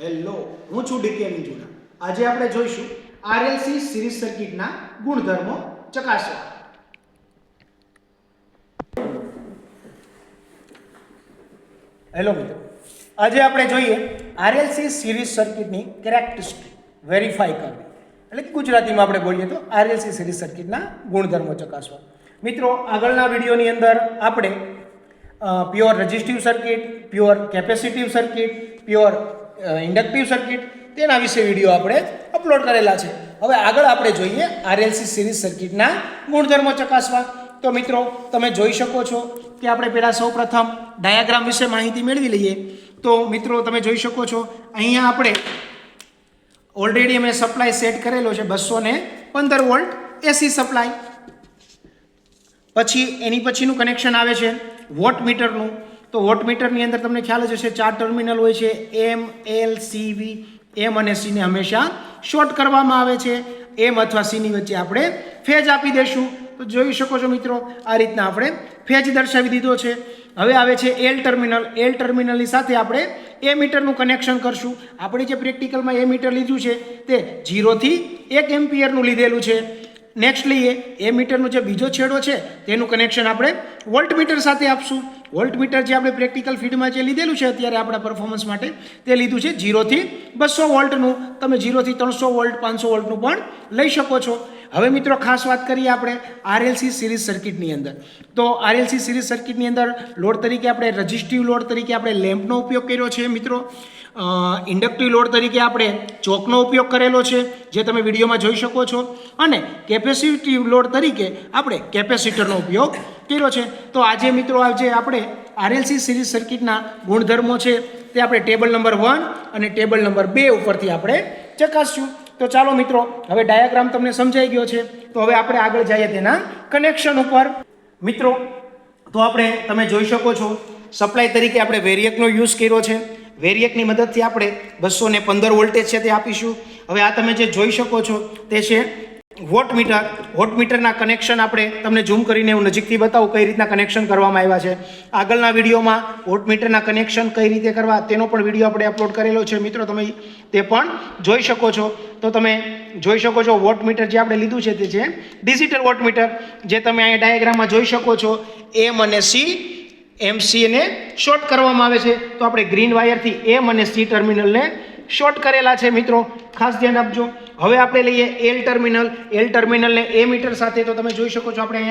Hello, હું છું decay મિંજુરા. આજે આપણે જોઈશું આરએલસી સિરીઝ સર્કિટના ગુણધર્મો ચકાસવા. હેલો મિત્રો, આજે આપણે જોઈએ આરએલસી સિરીઝ સર્કિટની કેરેક્ટરિસ્ટિક વેરીફાઈ કરવી. એટલે ગુજરાતીમાં આપણે બોલીએ તો આરએલસી સિરીઝ સર્કિટના ગુણધર્મો ચકાસવા. મિત્રો, આગળના વિડીયોની અંદર આપણે pure resistive circuit, pure capacitive circuit, pure inductive circuit તેના વિશે વિડીયો આપણે અપલોડ કરેલા છે. હવે આગળ આપણે જોઈએ આરએલસી સિરીઝ સર્કિટના ગુણધર્મો ચકાસવા. તો મિત્રો, તમે જોઈ શકો છો કે આપણે પહેલાં સૌપ્રથમ ડાયાગ્રામ વિશે માહિતી મેળવી લઈએ. તો મિત્રો, તમે જોઈ શકો છો અહીંયા આપણે ઓલરેડી અમે સપ્લાય સેટ કરેલો છે 215 વોલ્ટ એસી સપ્લાય. પછી એની પછીનું કનેક્શન આવે છે વોટ મીટરનું. તો વોટ મીટરની અંદર તમને ખ્યાલ જ હશે 4 ટર્મિનલ હોય છે. એમ, એલ, સી, વી. એમ અને સીને હંમેશા શોર્ટ કરવામાં આવે છે. એમ અથવા સીની વચ્ચે આપણે ફેજ આપી દઈશું. તો જોઈ શકો છો મિત્રો, આ રીતના આપણે ફેજ દર્શાવી દીધો છે. હવે આવે છે એલ ટર્મિનલ. એલ ટર્મિનલની સાથે આપણે એ મીટરનું કનેક્શન કરશું. આપણે જે પ્રેક્ટિકલમાં એ મીટર લીધું છે તે 0 થી 1 એમ્પિયરનું લીધેલું છે. નેક્સ્ટ લઈએ એ મીટરનો જે બીજો છેડો છે તેનું કનેક્શન આપણે વોલ્ટ મીટર સાથે આપશું. વોલ્ટ મીટર જે આપણે પ્રેક્ટિકલ ફીડમાં જે લીધેલું છે અત્યારે આપણા પરફોર્મન્સ માટે તે લીધું છે 0 થી 200 વોલ્ટનું. તમે 0 થી 300 વોલ્ટ 500 વોલ્ટનું પણ લઈ શકો છો. હવે મિત્રો, ખાસ વાત કરીએ આપણે આરએલસી સિરીઝ સર્કિટની અંદર. તો આરએલસી સિરીઝ સર્કિટની અંદર લોડ તરીકે આપણે રેઝિસ્ટિવ લોડ તરીકે આપણે લેમ્પનો ઉપયોગ કર્યો છે મિત્રો. ઇન્ડક્ટિવ લોડ તરીકે આપણે ચોકનો ઉપયોગ કરેલો છે, જે તમે વિડીયોમાં જોઈ શકો છો. અને કેપેસિટિવ લોડ તરીકે આપણે કેપેસિટરનો ઉપયોગ કર્યો છે. તો આજે મિત્રો, આજે આપણે આરએલસી સિરીઝ સર્કિટના ગુણધર્મો છે તે આપણે ટેબલ નંબર 1 અને ટેબલ નંબર 2 ઉપરથી આપણે ચકાસશું. તો ચાલો મિત્રો, હવે ડાયાગ્રામ તમને સમજાઈ ગયો છે. તો હવે આપણે આગળ જઈએ તેના કનેક્શન ઉપર. મિત્રો, તો આપણે તમે જોઈ શકો છો સપ્લાય તરીકે આપણે વેરિએકનો યુઝ કર્યો છે. વેરિએકની મદદથી આપણે 215 વોલ્ટેજ છે તે આપીશું. હવે આ તમે જે જોઈ શકો છો તે છે વોટ મીટર. વોટ મીટરના કનેક્શન આપણે તમને ઝૂમ કરીને હું નજીકથી બતાવું કઈ રીતના કનેક્શન કરવામાં આવ્યા છે. આગળના વિડીયોમાં વોટ મીટરના કનેક્શન કઈ રીતે કરવા તેનો પણ વિડીયો આપણે અપલોડ કરેલો છે મિત્રો, તમે તે પણ જોઈ શકો છો. તો તમે જોઈ શકો છો વોટ મીટર જે આપણે લીધું છે તે છે ડિજિટલ વોટ મીટર, જે તમે અહીંયા ડાયાગ્રામમાં જોઈ શકો છો. એમ અને સી, એમ સીને શોર્ટ કરવામાં આવે છે. તો આપણે ગ્રીન વાયરથી એમ અને સી ટર્મિનલને શોર્ટ કરેલા છે મિત્રો, ખાસ ધ્યાન આપજો. હવે આપણે લઈએ એલ ટર્મિનલ. એલ ટર્મિનલને એ મીટર સાથે, તો તમે જોઈ શકો છો આપણે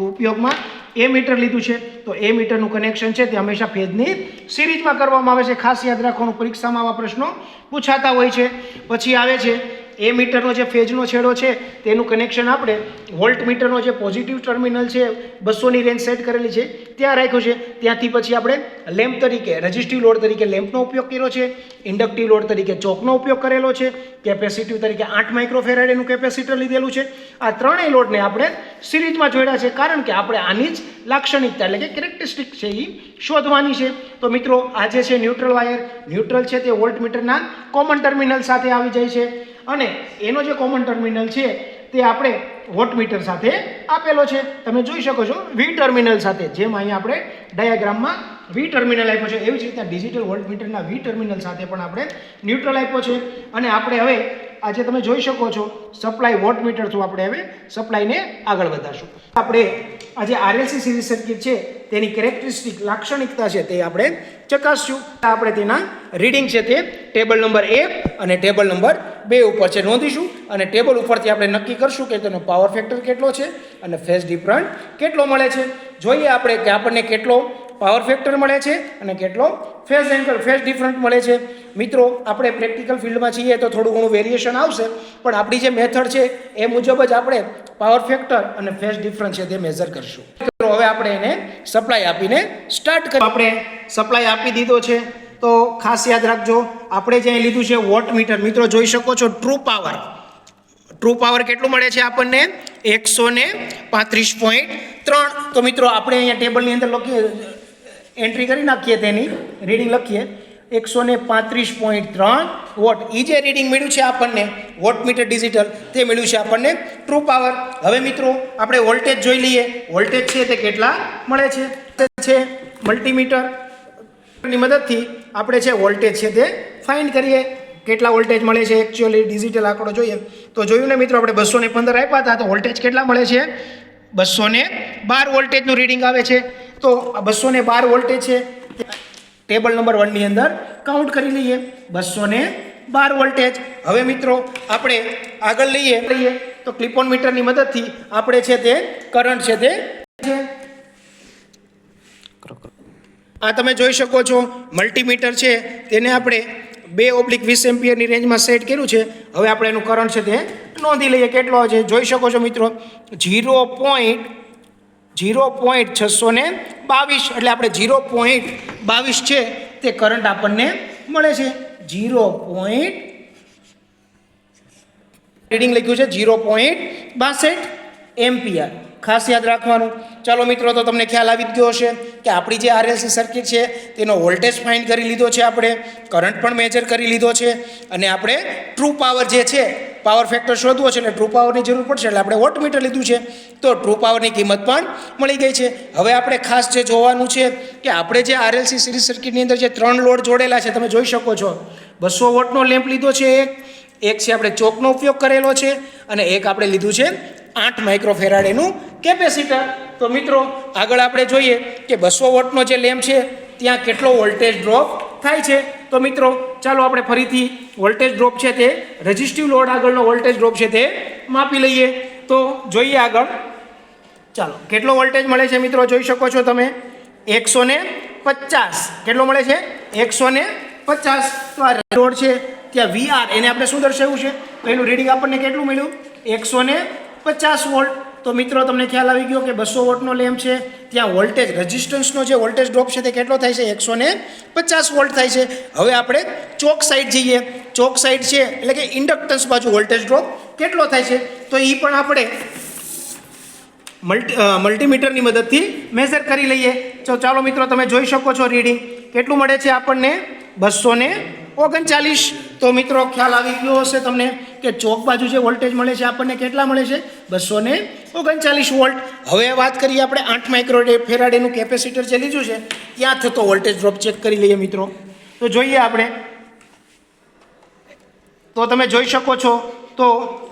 ઉપયોગમાં એ મીટર લીધું છે. તો એ મીટરનું કનેક્શન છે તે હંમેશા ફેજની સિરીઝમાં કરવામાં આવે છે. ખાસ યાદ રાખવાનું, પરીક્ષામાં આવા પ્રશ્નો પૂછાતા હોય છે. પછી આવે છે એ મીટરનો જે ફેજનો છેડો છે તેનું કનેક્શન આપણે વોલ્ટ મીટરનો જે પોઝિટિવ ટર્મિનલ છે 200ની રેન્જ સેટ કરેલી છે ત્યાં રાખ્યો છે. ત્યાંથી પછી આપણે લેમ્પ તરીકે રેઝિસ્ટિવ લોડ તરીકે લેમ્પનો ઉપયોગ કર્યો છે. ઇન્ડક્ટિવ લોડ તરીકે ચોકનો ઉપયોગ કરેલો છે. કેપેસિટિવ તરીકે 8 માઇક્રોફેરાડ એનું કેપેસિટર લીધેલું છે. આ ત્રણેય લોડને આપણે સિરીઝમાં જોડ્યા છે, કારણ કે આપણે આની જ લાક્ષણિકતા એટલે કે કેરેક્ટરિસ્ટિક છે એ શોધવાની છે. તો મિત્રો, આ જે છે ન્યુટ્રલ વાયર, ન્યુટ્રલ છે તે વોલ્ટ મીટરના કોમન ટર્મિનલ સાથે આવી જાય છે. અને એનો જે કોમન ટર્મિનલ છે તે આપણે વોટ મીટર સાથે આપેલો છે. તમે જોઈ શકો છો વી ટર્મિનલ સાથે, જેમ અહીંયા આપણે ડાયાગ્રામમાં વી ટર્મિનલ આપ્યો છે એવી જ રીતના ડિજિટલ વોલ્ટ મીટરના વી ટર્મિનલ સાથે પણ આપણે ન્યુટ્રલ આપ્યો છે. અને આપણે હવે આજે તમે જોઈ શકો છો સપ્લાય વોટ મીટર થ્રુ આપણે હવે સપ્લાયને આગળ વધારશું. આપણે આજે આરએલસી સિરીઝ સર્કિટ છે તેની કેરેક્ટરિસ્ટિક લાક્ષણિકતા છે તે આપણે ચકાસશું. આપણે તેના રીડિંગ છે તે ટેબલ નંબર 1 અને ટેબલ નંબર 2 ઉપર છે નોંધીશું. અને ટેબલ ઉપરથી આપણે નક્કી કરશું કે તેનો પાવર ફેક્ટર કેટલો છે અને ફેઝ ડિફરન્ટ કેટલો મળે છે. જોઈએ આપણે કે આપણને કેટલો પાવર ફેક્ટર મળે છે અને કેટલો ફેઝ એંગલ ફેઝ ડિફરન્ટ મળે છે. મિત્રો, આપણે પ્રેક્ટિકલ ફિલ્ડમાં છીએ તો થોડું ઘણું વેરિએશન આવશે, પણ આપણી જે મેથડ છે એ મુજબ જ આપણે પાવર ફેક્ટર અને ફેઝ ડિફરન્સ છે તે મેઝર કરશું. હવે આપણે એને સપ્લાય આપીને સ્ટાર્ટ કરીએ. આપણે સપ્લાય આપી દીધો છે. તો ખાસ યાદ રાખજો, આપણે જે લીધું છે વોટ મીટર. મિત્રો, જોઈ શકો છો ટ્રુ પાવર કેટલું મળે છે આપણને 135.3. તો મિત્રો, આપણે અહીંયા ટેબલની અંદર લખીએ, એન્ટ્રી કરી નાખીએ, તેની રીડિંગ લખીએ 135.3 વોટ. એ જે રીડિંગ મળ્યું છે આપણને વોટ મીટર ડિજિટલ તે મળ્યું છે આપણને ટ્રુ પાવર. હવે મિત્રો, આપણે વોલ્ટેજ જોઈ લઈએ. વોલ્ટેજ છે તે કેટલા મળે છે મલ્ટીમીટર ની મદદથી આપણે છે વોલ્ટેજ છે તે ફાઇન્ડ કરીએ. કેટલા વોલ્ટેજ મળે છે એકચ્યુઅલી ડિજિટલ આંકડો જોઈએ તો જોયું ને મિત્રો, આપણે 215 આપ્યા હતા તો વોલ્ટેજ કેટલા મળે છે? 212 વોલ્ટેજનું રીડિંગ આવે છે. તો 212 વોલ્ટેજ છે ટેબલ નંબર 1 ની અંદર કાઉન્ટ કરી લઈએ. 212 વોલ્ટેજ. હવે મિત્રો આપણે આગળ લઈએ તો ક્લિપ ઓન મીટરની મદદથી આપણે છે તે કરંટ છે તે આ તમે જોઈ શકો છો મલ્ટીમીટર છે તેને આપણે 2/20 એમ્પિયરની રેન્જમાં સેટ કર્યું છે. હવે આપણે એનું કરંટ છે તે નોંધી લઈએ કેટલો છે. જોઈ શકો છો મિત્રો 0.622 એટલે આપણે 0.22 છે તે કરંટ આપણને મળે છે. 0. રીડિંગ લખ્યું છે 0.62 એમ્પિયર. ખાસ યાદ રાખવાનું. ચાલો મિત્રો, તો તમને ખ્યાલ આવી ગયો હશે કે આપણી જે આરએલસી સર્કિટ છે તેનો વોલ્ટેજ ફાઇન્ડ કરી લીધો છે, આપણે કરંટ પણ મેજર કરી લીધો છે અને આપણે ટ્રુ પાવર જે છે પાવર ફેક્ટર શોધવો છે એટલે ટ્રુ પાવરની જરૂર પડશે એટલે આપણે વોટમીટર લીધું છે. તો ટ્રુ પાવરની કિંમત પણ મળી ગઈ છે. હવે આપણે ખાસ જે જોવાનું છે કે આપણે જે આરએલસી સિરીઝ સર્કિટની અંદર જે 3 લોડ જોડેલા છે તમે જોઈ શકો છો. 200 વોટનો લેમ્પ લીધો છે, એક છે આપણે ચોકનો ઉપયોગ કરેલો છે અને એક આપણે લીધું છે 8 માઇક્રોફેરાડ એનું કેપેસિટર. તો મિત્રો આગળ આપણે જોઈએ કે 200 વોટનો જે લેમ્પ છે ત્યાં કેટલો વોલ્ટેજ ડ્રોપ થાય છે. તો મિત્રો ચાલો આપણે ફરીથી વોલ્ટેજ ડ્રોપ છે તે રેઝિસ્ટિવ લોડ આગળનો વોલ્ટેજ ડ્રોપ છે તે માપી લઈએ. તો જોઈએ આગળ. ચાલો કેટલો વોલ્ટેજ મળે છે મિત્રો જોઈ શકો છો તમે 150. કેટલો મળે છે? 150. તો આ લોડ છે ત્યાં VR એને આપણે શું દર્શાવ્યું છે તો એનું રીડિંગ આપણને કેટલું મળ્યું? 150 વોલ્ટ. તો મિત્રો તમને ખ્યાલ આવી ગયો કે 200 વોટનો લેમ્પ છે ત્યાં વોલ્ટેજ રેઝિસ્ટન્સનો જે વોલ્ટેજ ડ્રોપ છે તે કેટલો થાય છે? 150 વોલ્ટ થાય છે. હવે આપણે ચોક સાઈડ જઈએ. ચોક સાઈડ છે એટલે કે ઇન્ડક્ટન્સ બાજુ વોલ્ટેજ ડ્રોપ કેટલો થાય છે તો એ પણ આપણે મલ્ટીમીટરની મદદથી મેઝર કરી લઈએ. તો ચાલો મિત્રો તમે જોઈ શકો છો રીડિંગ કેટલું મળે છે આપણને? 239. તો મિત્રો ખ્યાલ આવી ગયો હશે તમને કે ચોક બાજુ જે વોલ્ટેજ મળે છે આપણને કેટલા મળે છે? 239 વોલ્ટ. હવે વાત કરીએ આપણે 8 માઇક્રોફેરાડનું કેપેસિટર જે લીધું છે ત્યાં થતો વોલ્ટેજ ડ્રોપ ચેક કરી લઈએ મિત્રો. તો જોઈએ આપણે. તો તમે જોઈ શકો છો તો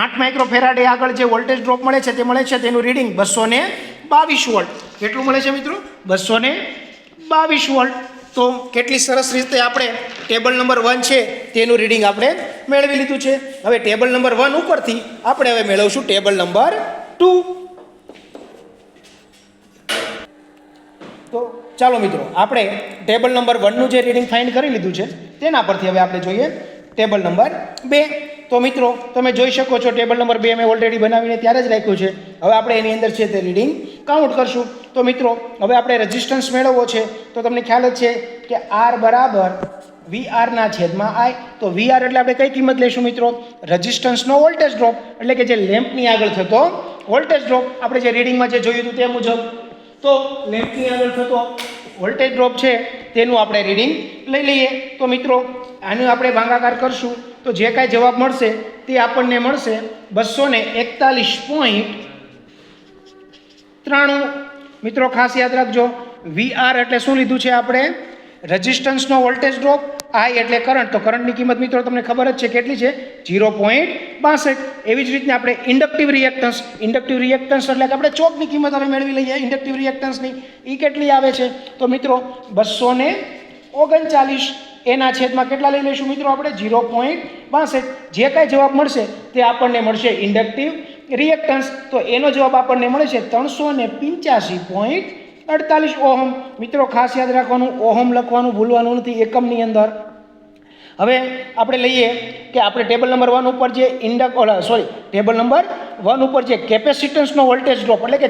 8 માઇક્રોફેરાડે આગળ જે વોલ્ટેજ ડ્રોપ મળે છે તે મળે છે તેનું રીડિંગ 222 વોલ્ટ. કેટલું મળે છે મિત્રો? 222 વોલ્ટ. તો કેટલી સરસ રીતે આપણે ટેબલ નંબર 1 છે તેનું રીડિંગ આપણે મેળવી લીધું છે. હવે ટેબલ નંબર 1 ઉપરથી આપણે હવે મેળવશું ટેબલ નંબર 2. તો ચાલો મિત્રો આપણે ટેબલ નંબર 1નું જે રીડિંગ ફાઇન્ડ કરી લીધું છે તેના પરથી હવે આપણે જોઈએ ટેબલ નંબર 2. તો મિત્રો તમે જોઈ શકો છો ટેબલ નંબર 2 મેં ઓલરેડી બનાવીને ત્યારે જ રાખ્યું છે. હવે આપણે એની અંદર છે તે રીડિંગ કાઉન્ટ કરશું. તો મિત્રો હવે આપણે રેઝિસ્ટન્સ મેળવવો છે તો તમને ખ્યાલ જ છે કે R બરાબર VR/I. તો VR એટલે આપણે કઈ કિંમત લઈશું મિત્રો? રેઝિસ્ટન્સનો વોલ્ટેજ ડ્રોપ એટલે કે જે લેમ્પની આગળ થતો વોલ્ટેજ ડ્રોપ. આપણે જે રીડિંગમાં જે જોયું હતું તે મુજબ તો લેમ્પની આગળ થતો વોલ્ટેજ ડ્રોપ છે તેનું આપણે રીડિંગ લઈ લઈએ. તો મિત્રો આનું આપણે ભાગાકાર કરશું તો જે કાંઈ જવાબ મળશે તે આપણને મળશે 241.93. મિત્રો ખાસ યાદ રાખજો VR એટલે શું લીધું છે આપણે? રેઝિસ્ટન્સનો વોલ્ટેજ ડ્રોપ. I એટલે કરંટ. તો કરંટની કિંમત મિત્રો તમને ખબર જ છે કેટલી છે? 0.62. એવી જ રીતના આપણે ઇન્ડક્ટિવ રિએક્ટન્સ એટલે કે આપણે ચોકની કિંમત હવે મેળવી લઈએ ઇન્ડક્ટિવ રિએક્ટન્સની. એ કેટલી આવે છે તો મિત્રો 239. એના છેદમાં કેટલા લઈ લઈશું મિત્રો આપણે? 0.62. જે કાંઈ જવાબ મળશે તે આપણને મળશે ઇન્ડક્ટિવ રિએક્ટન્સ. તો એનો જવાબ આપણને મળે છે 385.48 ઓહમ. મિત્રો ખાસ યાદ રાખવાનું ઓહમ લખવાનું ભૂલવાનું નથી એકમની અંદર. હવે આપણે લઈએ કે આપણે ટેબલ નંબર 1 ઉપર જે ટેબલ નંબર 1 ઉપર જે કેપેસિટન્સનો વોલ્ટેજ ડ્રોપ એટલે કે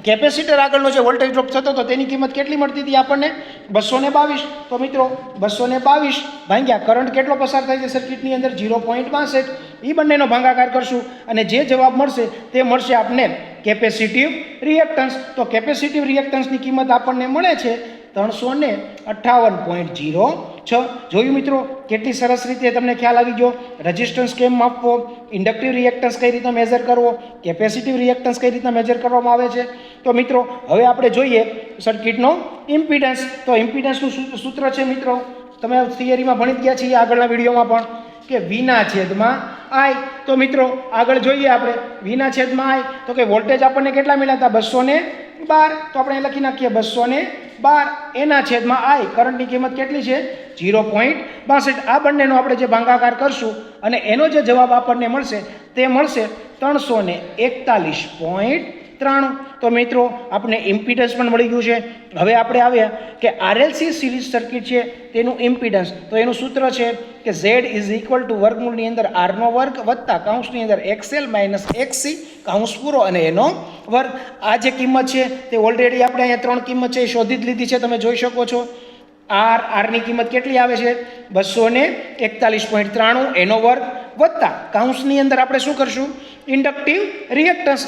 કેપેસિટર આગળનો જે વોલ્ટેજ ડ્રોપ થતો હતો તેની કિંમત કેટલી મળતી હતી આપણને? 222. તો મિત્રો 222 ભાગ્યા કરંટ કેટલો પસાર થાય છે સર્કિટની અંદર? 0.62. એ બંનેનો ભાગાકાર કરશું અને જે જવાબ મળશે તે મળશે આપણને કેપેસિટિવ રિએક્ટન્સ. તો કેપેસિટિવ રિએક્ટન્સની કિંમત આપણને મળે છે 358.0 6 જોયું મિત્રો કેટલી સરસ રીતે તમને ખ્યાલ આવી ગયો રેઝિસ્ટન્સ કેમ માપવો ઇન્ડક્ટિવ રિએક્ટન્સ કઈ રીતના મેજર કરવો કેપેસિટિવ રિએક્ટન્સ કઈ રીતના મેજર કરવામાં આવે છે તો મિત્રો હવે આપણે જોઈએ સર્કિટનો ઇમ્પિડન્સ તો ઇમ્પિડન્સનું સૂત્ર છે મિત્રો તમે થિયરીમાં ભણી ગયા છીએ આગળના વિડીયોમાં પણ કે વીના છેદમાં આઈ તો મિત્રો આગળ જોઈએ આપણે વીના છેદમાં આઈ તો કે વોલ્ટેજ આપણને કેટલા મળ્યા હતા 212 તો આપણે લખી નાખીએ 212 એના છેદમાં આઈ કરંટની કિંમત કેટલી છે 0.62 આ બંનેનો આપણે જે ભાગાકાર કરશું અને એનો જે જવાબ આપણને મળશે તે મળશે 341.93 તો મિત્રો આપણે ઇમ્પિડન્સ પણ મળી ગયું છે હવે આપણે આવ્યા કે આરએલસી સિરીઝ સર્કિટ છે તેનું ઇમ્પિડન્સ તો એનું સૂત્ર છે કે Z વર્ગમૂળની અંદર R નો વર્ગ વત્તા કૌંસની અંદર XL - XC કૌંસ પૂરો અને એનો વર્ગ આ જે કિંમત છે તે ઓલરેડી આપણે અહીંયા 3 કિંમત છે એ શોધી જ લીધી છે તમે જોઈ શકો છો R ની કિંમત કેટલી આવે છે 241.93 એનો વર્ગ વત્તા કૌંસની અંદર આપણે શું કરશું ઇન્ડક્ટિવ રિએક્ટન્સ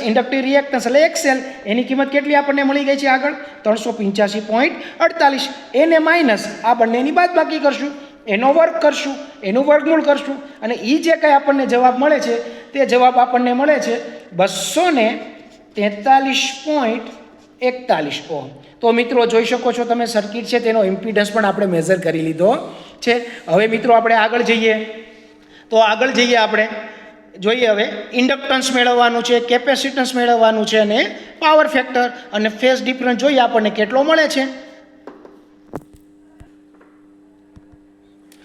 એટલે XL એની કિંમત કેટલી આપણને મળી ગઈ છે આગળ 385.48 એને માઇનસ આ બંનેની બાદબાકી કરશું એનો વર્ગ કરશું એનું વર્ગમૂળ કરશું અને એ જે કંઈ આપણને જવાબ મળે છે તે જવાબ આપણને મળે છે 243.41 ઓહમ તો મિત્રો જોઈ શકો છો તમે સર્કિટ છે તેનો ઇમ્પિડન્સ પણ આપણે મેઝર કરી લીધો છે હવે મિત્રો આપણે આગળ જઈએ આપણે જોઈએ હવે ઇન્ડક્ટન્સ મેળવવાનું છે કેપેસિટન્સ મેળવવાનું છે અને પાવર ફેક્ટર અને ફેઝ ડિફરન્સ જોઈએ આપણને કેટલો મળે છે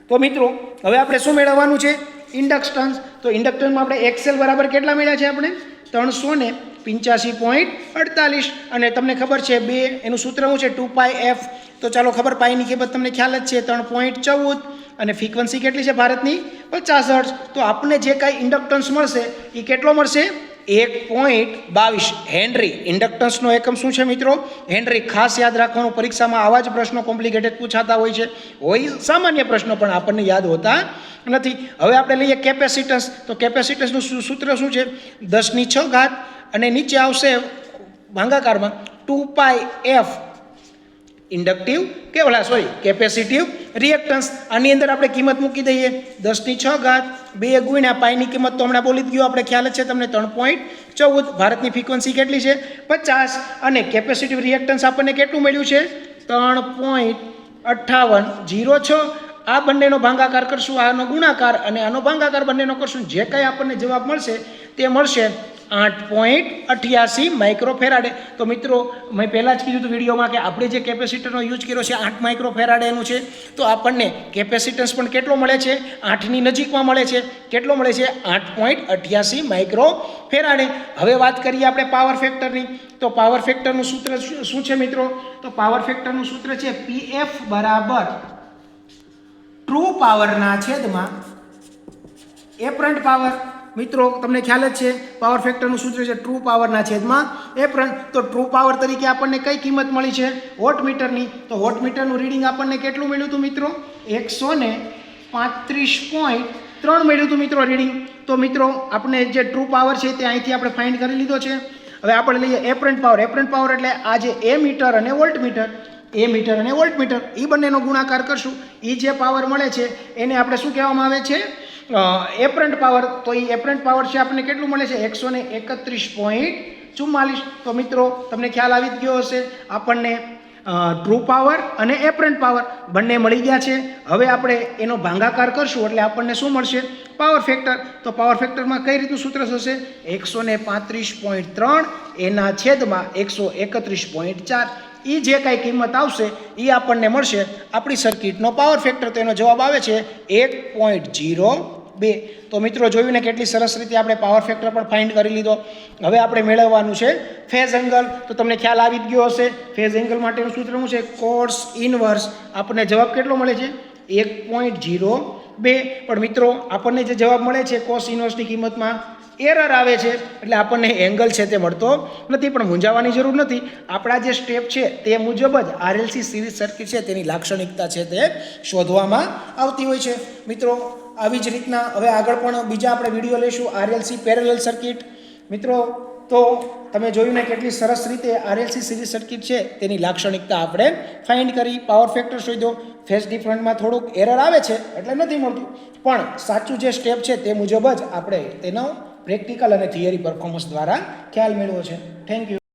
તો મિત્રો હવે આપણે શું મેળવવાનું છે ઇન્ડક્ટન્સ તો ઇન્ડક્ટન્સમાં આપણે XL બરાબર કેટલા મળ્યા છે આપણે 385.48 અને તમને ખબર છે 2 એનું સૂત્ર શું છે 2πf તો ચાલો ખબર પાઈની કિંમત તમને ખ્યાલ જ છે 3.14 અને ફ્રીક્વન્સી કેટલી છે ભારતની 50 હર્ટ્ઝ તો આપણને જે કાંઈ ઇન્ડક્ટન્સ મળશે એ કેટલો મળશે 1.22 હેનરી ઇન્ડક્ટન્સનો એકમ શું છે મિત્રો હેનરી ખાસ યાદ રાખવાનું પરીક્ષામાં આવા જ પ્રશ્નો કોમ્પ્લિકેટેડ પૂછાતા હોય સામાન્ય પ્રશ્નો પણ આપણને યાદ હોતા નથી હવે આપણે લઈએ કેપેસિટન્સ તો કેપેસિટન્સનું સૂત્ર શું છે 10⁶ અને નીચે આવશે ભાગાકારમાં 2πf ઇન્ડક્ટિવ કેપેસિટિવ રિએક્ટન્સ આની અંદર આપણે કિંમત મૂકી દઈએ 10⁶ 2 ગુણ્યા પાઈની કિંમત તો હમણાં બોલી જ ગયો આપણે ખ્યાલ જ છે તમને 3.14 ભારતની ફ્રીક્વન્સી કેટલી છે 50 અને કેપેસિટિવ રિએક્ટન્સ આપણને કેટલું મળ્યું છે 3.5806 આ બંનેનો ભાગાકાર કરશું આનો ગુણાકાર અને આનો ભાગાકાર બંનેનો કરશું જે કાંઈ આપણને જવાબ મળશે તે મળશે 8.88 માઇક્રોફેરાડે તો મિત્રો મેં પહેલાં જ કીધું હતું વિડીયોમાં કે આપણે જે કેપેસિટરનો યુઝ કર્યો છે 8 માઇક્રોફેરાડેનું છે તો આપણને કેપેસિટન્સ પણ કેટલો મળે છે 8ની નજીકમાં મળે છે કેટલો મળે છે 8.88 માઇક્રોફેરાડે હવે વાત કરીએ આપણે પાવર ફેક્ટરની તો પાવર ફેક્ટરનું સૂત્ર શું છે મિત્રો તો પાવર ફેક્ટરનું સૂત્ર છે PF બરાબર ટ્રુ પાવરના છેદમાં એપરન્ટ પાવર મિત્રો તમને ખ્યાલ જ છે પાવર ફેક્ટરનું સૂત્ર છે ટ્રુ પાવરના છેદમાં એપરન્ટ તો ટ્રુ પાવર તરીકે આપણને કઈ કિંમત મળી છે વોટમીટરની તો વોટમીટરનું રીડિંગ આપણને કેટલું મળ્યું હતું મિત્રો 135.3 મળ્યું હતું મિત્રો રીડિંગ તો મિત્રો આપણે જે ટ્રુ પાવર છે તે અહીંથી આપણે ફાઇન્ડ કરી લીધો છે હવે આપણે લઈએ એપરન્ટ પાવર એટલે આ જે એ મીટર અને વોલ્ટમીટર એ બંનેનો ગુણાકાર કરશું એ જે પાવર મળે છે એને આપણે શું કહેવામાં આવે છે એપરન્ટ પાવર તો એ એપરન્ટ પાવર છે આપણને કેટલું મળે છે 131.44 તો મિત્રો તમને ખ્યાલ આવી જ ગયો હશે આપણને ટ્રુ પાવર અને એપરન્ટ પાવર બંને મળી ગયા છે હવે આપણે એનો ભાગાકાર કરશું એટલે આપણને શું મળશે પાવર ફેક્ટર તો પાવર ફેક્ટરમાં કઈ રીતનું સૂત્ર થશે 135.3 એના છેદમાં 131.4 એ જે કાંઈ કિંમત આવશે એ આપણને મળશે આપણી સર્કિટનો પાવર ફેક્ટર તો એનો જવાબ આવે છે 1.02 તો મિત્રો જોયું ને કેટલી સરસ રીતે આપણે પાવર ફેક્ટર પણ ફાઇન્ડ કરી લીધો હવે આપણે મેળવવાનું છે ફેઝ એંગલ તો તમને ખ્યાલ આવી જ ગયો હશે ફેઝ એંગલ માટેનું સૂત્ર શું છે કોસ ઇનવર્સ આપણને જવાબ કેટલો મળે છે 1.02 પણ મિત્રો આપણને જે જવાબ મળે છે કોસ ઇનવર્સની કિંમતમાં એરર આવે છે એટલે આપણને એંગલ છે તે મળતો નથી પણ મૂંઝાવાની જરૂર નથી આપણા જે સ્ટેપ છે તે મુજબ જ આરએલસી સિરીઝ સર્કિટ છે તેની લાક્ષણિકતા છે તે શોધવામાં આવતી હોય છે મિત્રો આવી જ રીતના હવે આગળ પણ બીજા આપણે વિડીયો લઈશું આરએલસી પેરેલલ સર્કિટ મિત્રો તો તમે જોયું ને કેટલી સરસ રીતે આરએલસી સિરીઝ સર્કિટ છે તેની લાક્ષણિકતા આપણે ફાઇન્ડ કરી, પાવર ફેક્ટર શોધ્યો. ફેઝ ડિફરન્સમાં થોડુંક એરર આવે છે એટલે નથી મળતું, પણ સાચું જે સ્ટેપ છે તે મુજબ જ આપણે તેનો પ્રેક્ટિકલ અને થિયરી પરફોર્મન્સ દ્વારા ખ્યાલ મેળવ્યો છે. Thank you.